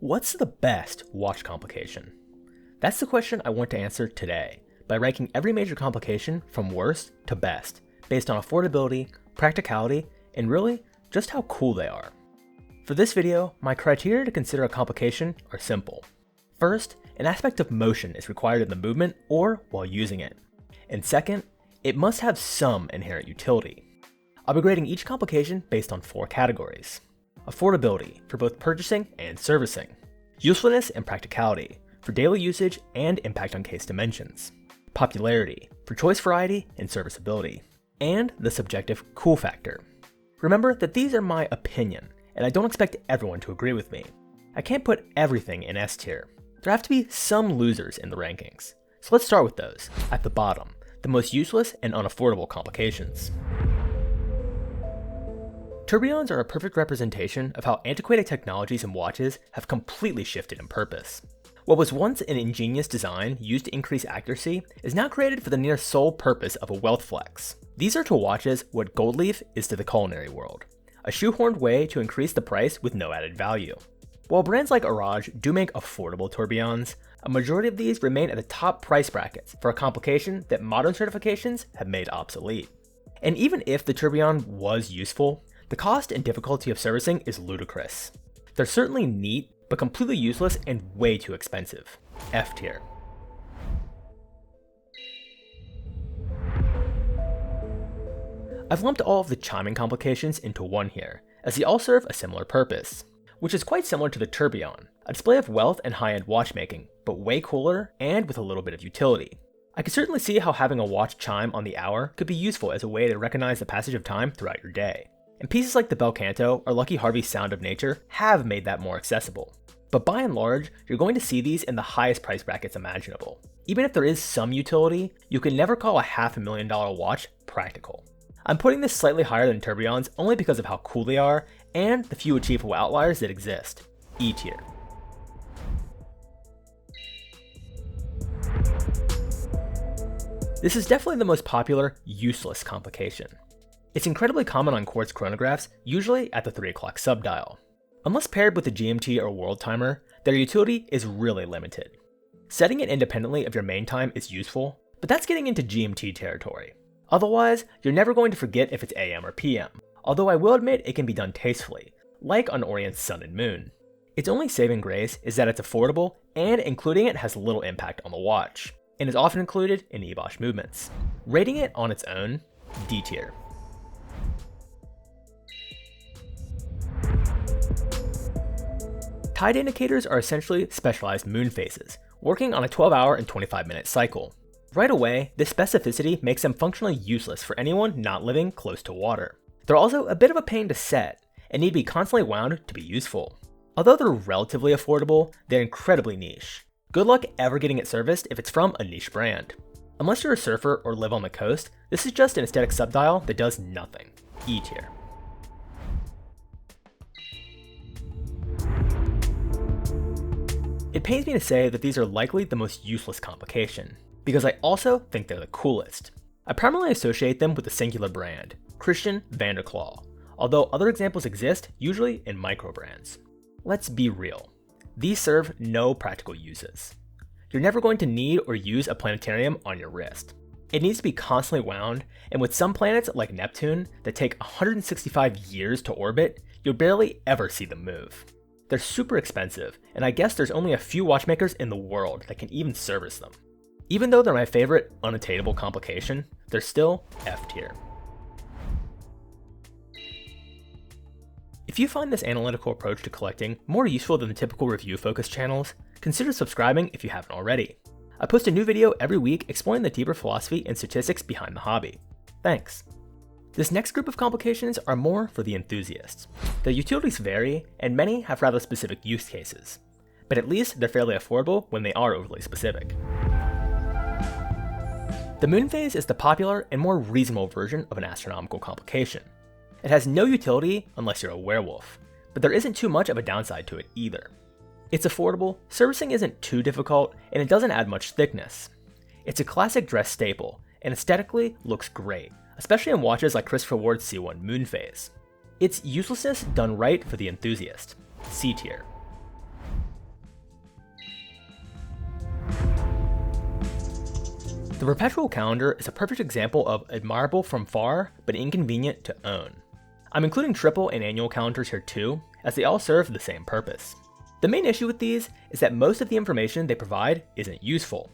What's the best watch complication? That's the question I want to answer today by ranking every major complication from worst to best based on affordability, practicality, and really just how cool they are. For this video, my criteria to consider a complication are simple. First, an aspect of motion is required in the movement or while using it. And second, it must have some inherent utility. I'll be grading each complication based on 4 categories. Affordability for both purchasing and servicing. Usefulness and practicality for daily usage and impact on case dimensions. Popularity for choice variety and serviceability. And the subjective cool factor. Remember that these are my opinion, and I don't expect everyone to agree with me. I can't put everything in S tier. There have to be some losers in the rankings. So let's start with those, at the bottom, the most useless and unaffordable complications. Tourbillons are a perfect representation of how antiquated technologies and watches have completely shifted in purpose. What was once an ingenious design used to increase accuracy is now created for the near sole purpose of a wealth flex. These are to watches what gold leaf is to the culinary world, a shoehorned way to increase the price with no added value. While brands like Orage do make affordable tourbillons, a majority of these remain at the top price brackets for a complication that modern certifications have made obsolete. And even if the tourbillon was useful, the cost and difficulty of servicing is ludicrous. They're certainly neat, but completely useless and way too expensive. F tier. I've lumped all of the chiming complications into one here, as they all serve a similar purpose, which is quite similar to the tourbillon, a display of wealth and high-end watchmaking, but way cooler and with a little bit of utility. I can certainly see how having a watch chime on the hour could be useful as a way to recognize the passage of time throughout your day. And pieces like the bel canto or Lucky Harvey's Sound of Nature have made that more accessible. But by and large, you're going to see these in the highest price brackets imaginable. Even if there is some utility, you can never call a $500,000 watch practical. I'm putting this slightly higher than tourbillons only because of how cool they are and the few achievable outliers that exist. E tier. This is definitely the most popular, useless complication. It's incredibly common on quartz chronographs, usually at the 3 o'clock subdial. Unless paired with a GMT or world timer, their utility is really limited. Setting it independently of your main time is useful, but that's getting into GMT territory. Otherwise, you're never going to forget if it's AM or PM, although I will admit it can be done tastefully, like on Orient's Sun and Moon. Its only saving grace is that it's affordable, and including it has little impact on the watch, and is often included in EBOSH movements. Rating it on its own, D tier. Tide indicators are essentially specialized moon phases, working on a 12-hour and 25-minute cycle. Right away, this specificity makes them functionally useless for anyone not living close to water. They're also a bit of a pain to set, and need to be constantly wound to be useful. Although they're relatively affordable, they're incredibly niche. Good luck ever getting it serviced if it's from a niche brand. Unless you're a surfer or live on the coast, this is just an aesthetic subdial that does nothing. E tier. It pains me to say that these are likely the most useless complication, because I also think they're the coolest. I primarily associate them with the singular brand, Christian Vanderclaw, although other examples exist, usually in micro brands. Let's be real. These serve no practical uses. You're never going to need or use a planetarium on your wrist. It needs to be constantly wound, and with some planets like Neptune that take 165 years to orbit, you'll barely ever see them move. They're super expensive, and I guess there's only a few watchmakers in the world that can even service them. Even though they're my favorite unattainable complication, they're still F tier. If you find this analytical approach to collecting more useful than the typical review-focused channels, consider subscribing if you haven't already. I post a new video every week exploring the deeper philosophy and statistics behind the hobby. Thanks. This next group of complications are more for the enthusiasts. Their utilities vary, and many have rather specific use cases. But at least they're fairly affordable when they are overly specific. The moon phase is the popular and more reasonable version of an astronomical complication. It has no utility unless you're a werewolf, but there isn't too much of a downside to it either. It's affordable, servicing isn't too difficult, and it doesn't add much thickness. It's a classic dress staple, and aesthetically looks great, especially in watches like Christopher Ward's C1 Moon Phase. It's uselessness done right for the enthusiast. C tier. The perpetual calendar is a perfect example of admirable from far, but inconvenient to own. I'm including triple and annual calendars here too, as they all serve the same purpose. The main issue with these is that most of the information they provide isn't useful.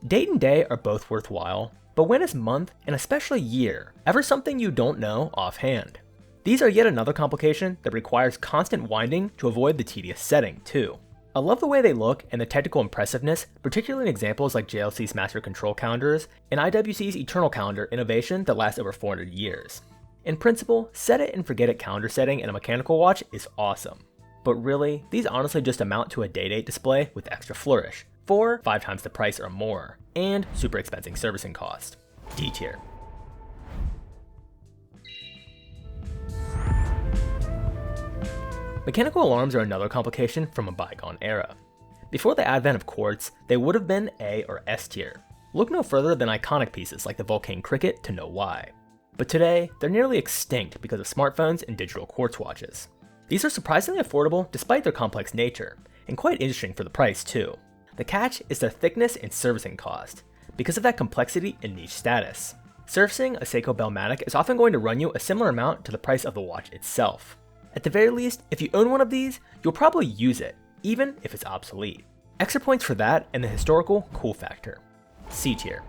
Date and day are both worthwhile, but when is month, and especially year, ever something you don't know offhand? These are yet another complication that requires constant winding to avoid the tedious setting too. I love the way they look and the technical impressiveness, particularly in examples like JLC's Master Control calendars and IWC's Eternal Calendar innovation that lasts over 400 years. In principle, set it and forget it calendar setting in a mechanical watch is awesome. But really, these honestly just amount to a day-date display with extra flourish, for 5 times the price or more, and super expensive servicing cost. D tier. Mechanical alarms are another complication from a bygone era. Before the advent of quartz, they would have been A or S tier. Look no further than iconic pieces like the Vulcain Cricket to know why. But today, they're nearly extinct because of smartphones and digital quartz watches. These are surprisingly affordable despite their complex nature, and quite interesting for the price too. The catch is their thickness and servicing cost, because of that complexity and niche status. Servicing a Seiko Bellmatic is often going to run you a similar amount to the price of the watch itself. At the very least, if you own one of these, you'll probably use it, even if it's obsolete. Extra points for that and the historical cool factor. C tier.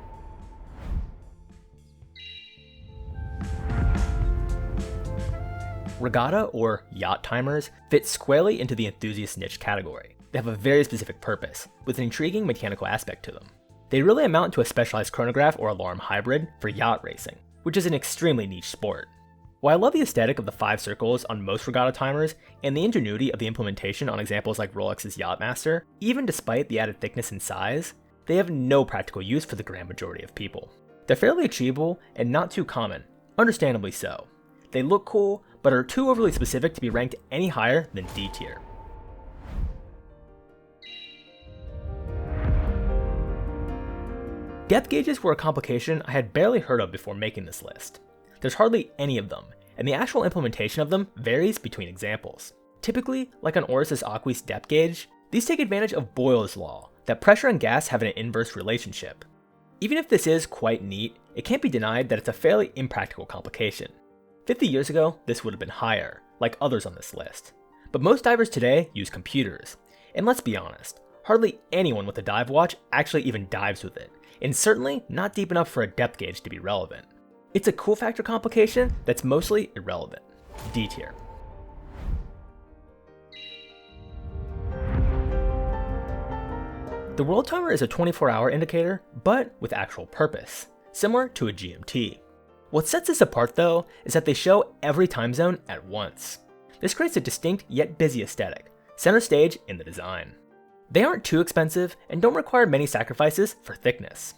Regatta or yacht timers fit squarely into the enthusiast niche category. They have a very specific purpose, with an intriguing mechanical aspect to them. They really amount to a specialized chronograph or alarm hybrid for yacht racing, which is an extremely niche sport. While I love the aesthetic of the 5 circles on most regatta timers and the ingenuity of the implementation on examples like Rolex's Yachtmaster, even despite the added thickness and size, they have no practical use for the grand majority of people. They're fairly achievable and not too common, understandably so. They look cool, but are too overly specific to be ranked any higher than D tier. Depth gauges were a complication I had barely heard of before making this list. There's hardly any of them, and the actual implementation of them varies between examples. Typically, like on Oris's Aquis depth gauge, these take advantage of Boyle's law, that pressure and gas have an inverse relationship. Even if this is quite neat, it can't be denied that it's a fairly impractical complication. 50 years ago, this would have been higher, like others on this list. But most divers today use computers, and let's be honest, hardly anyone with a dive watch actually even dives with it, and certainly not deep enough for a depth gauge to be relevant. It's a cool factor complication that's mostly irrelevant. D tier. The world timer is a 24-hour indicator, but with actual purpose, similar to a GMT. What sets this apart though, is that they show every time zone at once. This creates a distinct yet busy aesthetic, center stage in the design. They aren't too expensive and don't require many sacrifices for thickness.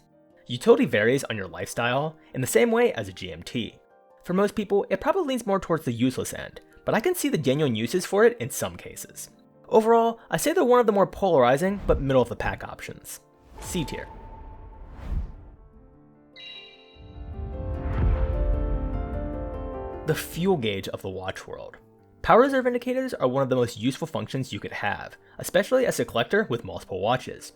Utility varies on your lifestyle in the same way as a GMT. For most people, it probably leans more towards the useless end, but I can see the genuine uses for it in some cases. Overall, I say they're one of the more polarizing but middle of the pack options. C tier. The fuel gauge of the watch world. Power reserve indicators are one of the most useful functions you could have, especially as a collector with multiple watches.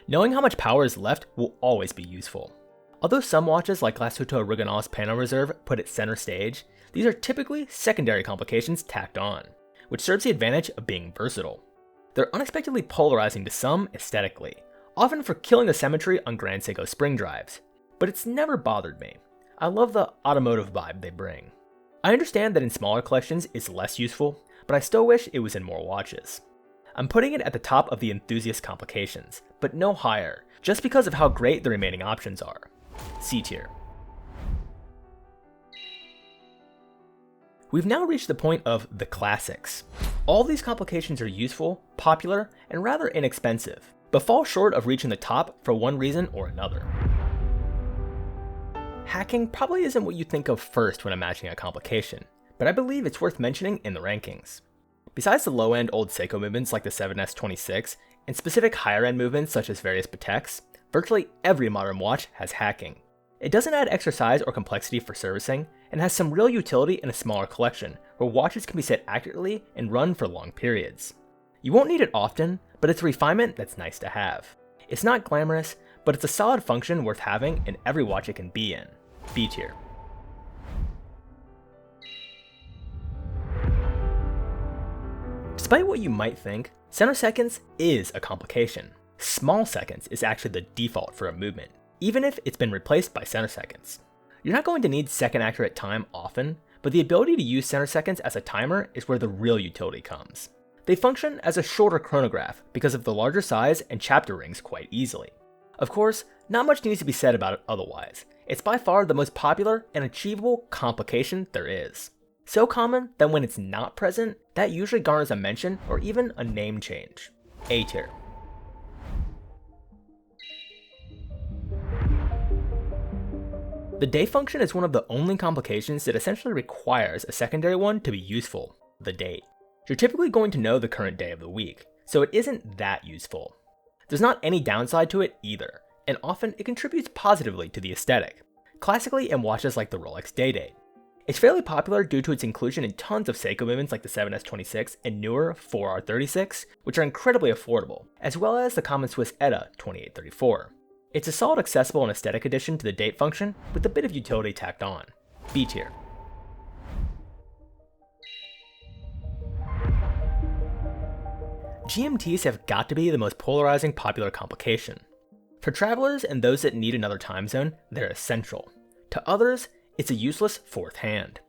Knowing how much power is left will always be useful. Although some watches like Glashütte Rugenau's panel reserve put it center stage, these are typically secondary complications tacked on, which serves the advantage of being versatile. They're unexpectedly polarizing to some aesthetically, often for killing the symmetry on Grand Seiko spring drives, but it's never bothered me. I love the automotive vibe they bring. I understand that in smaller collections it's less useful, but I still wish it was in more watches. I'm putting it at the top of the enthusiast complications, but no higher, just because of how great the remaining options are. C tier. We've now reached the point of the classics. All these complications are useful, popular, and rather inexpensive, but fall short of reaching the top for one reason or another. Hacking probably isn't what you think of first when imagining a complication, but I believe it's worth mentioning in the rankings. Besides the low-end old Seiko movements like the 7S26, and specific higher-end movements such as various Pateks, virtually every modern watch has hacking. It doesn't add extra size or complexity for servicing, and has some real utility in a smaller collection, where watches can be set accurately and run for long periods. You won't need it often, but it's a refinement that's nice to have. It's not glamorous, but it's a solid function worth having in every watch it can be in. B tier. Despite what you might think, center seconds is a complication. Small seconds is actually the default for a movement, even if it's been replaced by center seconds. You're not going to need second accurate time often, but the ability to use center seconds as a timer is where the real utility comes. They function as a shorter chronograph because of the larger size and chapter rings quite easily. Of course, not much needs to be said about it otherwise. It's by far the most popular and achievable complication there is. So common that when it's not present, that usually garners a mention or even a name change. A tier. The day function is one of the only complications that essentially requires a secondary one to be useful, the date. You're typically going to know the current day of the week, so it isn't that useful. There's not any downside to it either, and often it contributes positively to the aesthetic, classically in watches like the Rolex Day Date. It's fairly popular due to its inclusion in tons of Seiko movements like the 7S26 and newer 4R36, which are incredibly affordable, as well as the common Swiss ETA 2834. It's a solid accessible and aesthetic addition to the date function with a bit of utility tacked on. B tier. GMTs have got to be the most polarizing popular complication. For travelers and those that need another time zone, they're essential. To others, it's a useless fourth hand.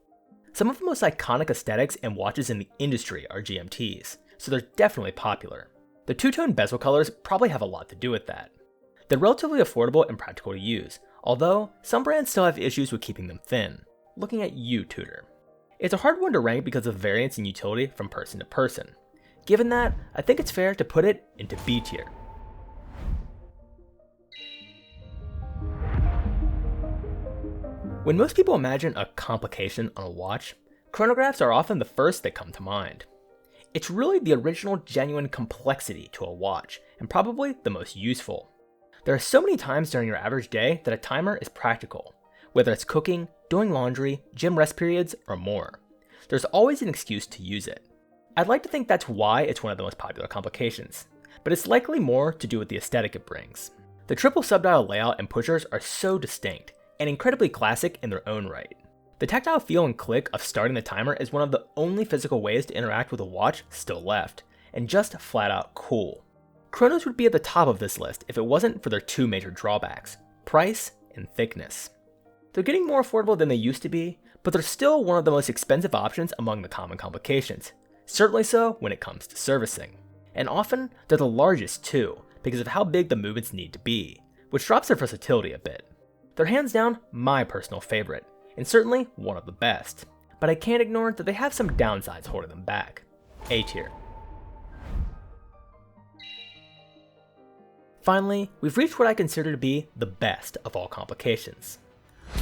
Some of the most iconic aesthetics and watches in the industry are GMTs, so they're definitely popular. The two-tone bezel colors probably have a lot to do with that. They're relatively affordable and practical to use, although some brands still have issues with keeping them thin. Looking at you, Tudor. It's a hard one to rank because of variance in utility from person to person. Given that, I think it's fair to put it into B tier. When most people imagine a complication on a watch, chronographs are often the first that come to mind. It's really the original genuine complexity to a watch, and probably the most useful. There are so many times during your average day that a timer is practical, whether it's cooking, doing laundry, gym rest periods, or more. There's always an excuse to use it. I'd like to think that's why it's one of the most popular complications, but it's likely more to do with the aesthetic it brings. The triple subdial layout and pushers are so distinct, and incredibly classic in their own right. The tactile feel and click of starting the timer is one of the only physical ways to interact with a watch still left, and just flat out cool. Chronos would be at the top of this list if it wasn't for their two major drawbacks, price and thickness. They're getting more affordable than they used to be, but they're still one of the most expensive options among the common complications, certainly so when it comes to servicing. And often, they're the largest too, because of how big the movements need to be, which drops their versatility a bit. They're hands down my personal favorite, and certainly one of the best, but I can't ignore that they have some downsides holding them back. A tier. Finally, we've reached what I consider to be the best of all complications.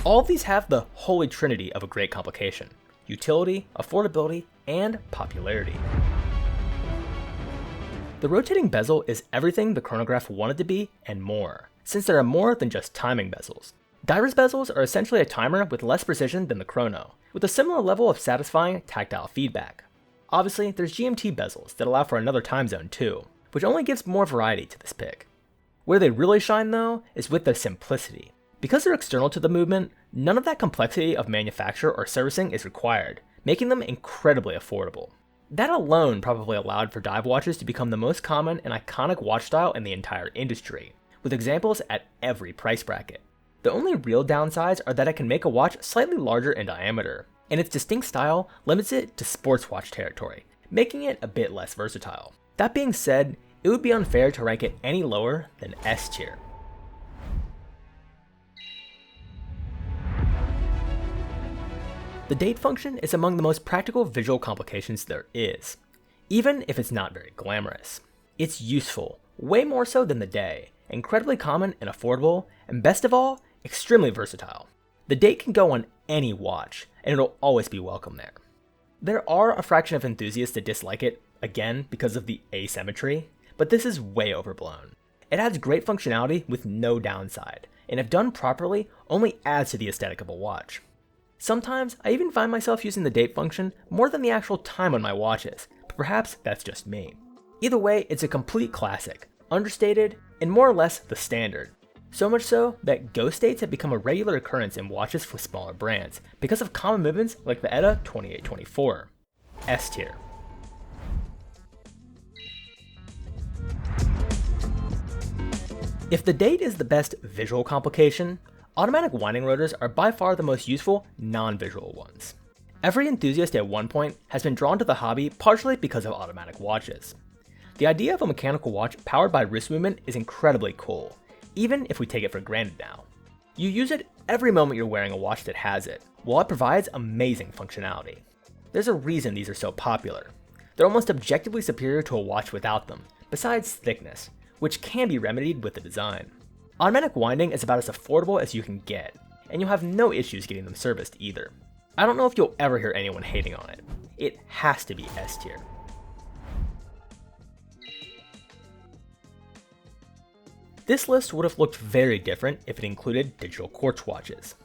All of these have the holy trinity of a great complication: utility, affordability, and popularity. The rotating bezel is everything the chronograph wanted to be and more, since there are more than just timing bezels. Divers bezels are essentially a timer with less precision than the chrono, with a similar level of satisfying tactile feedback. Obviously, there's GMT bezels that allow for another time zone too, which only gives more variety to this pick. Where they really shine though is with their simplicity. Because they're external to the movement, none of that complexity of manufacture or servicing is required, making them incredibly affordable. That alone probably allowed for dive watches to become the most common and iconic watch style in the entire industry, with examples at every price bracket. The only real downsides are that it can make a watch slightly larger in diameter, and its distinct style limits it to sports watch territory, making it a bit less versatile. That being said, it would be unfair to rank it any lower than S tier. The date function is among the most practical visual complications there is, even if it's not very glamorous. It's useful, way more so than the day, incredibly common and affordable, and best of all, extremely versatile. The date can go on any watch, and it'll always be welcome there. There are a fraction of enthusiasts that dislike it, again because of the asymmetry, but this is way overblown. It adds great functionality with no downside, and if done properly, only adds to the aesthetic of a watch. Sometimes, I even find myself using the date function more than the actual time on my watches, but perhaps that's just me. Either way, it's a complete classic, understated, and more or less the standard. So much so that ghost states have become a regular occurrence in watches with smaller brands because of common movements like the ETA 2824. S tier. If the date is the best visual complication, automatic winding rotors are by far the most useful non-visual ones. Every enthusiast at one point has been drawn to the hobby partially because of automatic watches. The idea of a mechanical watch powered by wrist movement is incredibly cool, even if we take it for granted now. You use it every moment you're wearing a watch that has it, while it provides amazing functionality. There's a reason these are so popular. They're almost objectively superior to a watch without them, besides thickness, which can be remedied with the design. Automatic winding is about as affordable as you can get, and you'll have no issues getting them serviced either. I don't know if you'll ever hear anyone hating on it. It has to be S tier. This list would have looked very different if it included digital quartz watches.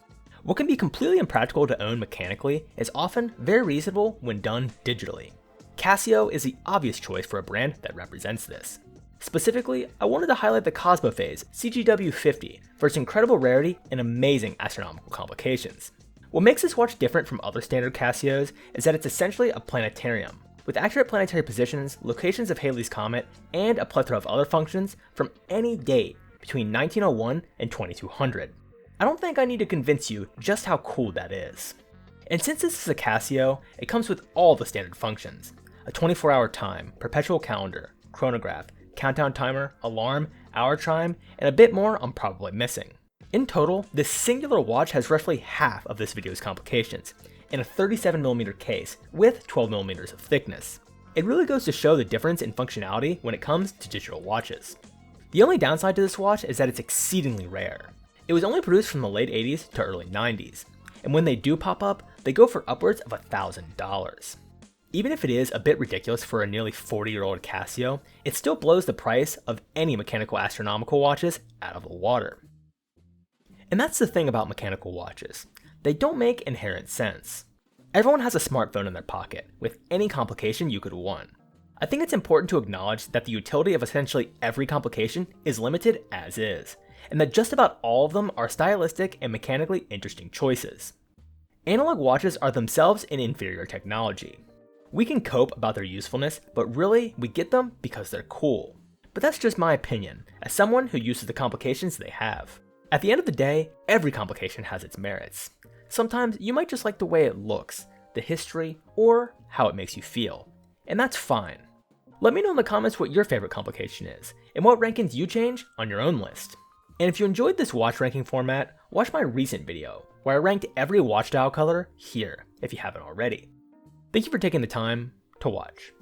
What can be completely impractical to own mechanically is often very reasonable when done digitally. Casio is the obvious choice for a brand that represents this. Specifically, I wanted to highlight the Cosmophase CGW50 for its incredible rarity and amazing astronomical complications. What makes this watch different from other standard Casios is that it's essentially a planetarium, with accurate planetary positions, locations of Halley's Comet, and a plethora of other functions from any date between 1901 and 2200. I don't think I need to convince you just how cool that is. And since this is a Casio, it comes with all the standard functions: a 24-hour time, perpetual calendar, chronograph, countdown timer, alarm, hour chime, and a bit more I'm probably missing. In total, this singular watch has roughly half of this video's complications, in a 37mm case with 12mm of thickness. It really goes to show the difference in functionality when it comes to digital watches. The only downside to this watch is that it's exceedingly rare. It was only produced from the late 80s to early 90s, and when they do pop up, they go for upwards of $1,000. Even if it is a bit ridiculous for a nearly 40-year-old Casio, it still blows the price of any mechanical astronomical watches out of the water. And that's the thing about mechanical watches. They don't make inherent sense. Everyone has a smartphone in their pocket, with any complication you could want. I think it's important to acknowledge that the utility of essentially every complication is limited as is, and that just about all of them are stylistic and mechanically interesting choices. Analog watches are themselves an inferior technology. We can cope about their usefulness, but really, we get them because they're cool. But that's just my opinion, as someone who uses the complications they have. At the end of the day, every complication has its merits. Sometimes you might just like the way it looks, the history, or how it makes you feel. And that's fine. Let me know in the comments what your favorite complication is, and what rankings you change on your own list. And if you enjoyed this watch ranking format, watch my recent video, where I ranked every watch dial color here, if you haven't already. Thank you for taking the time to watch.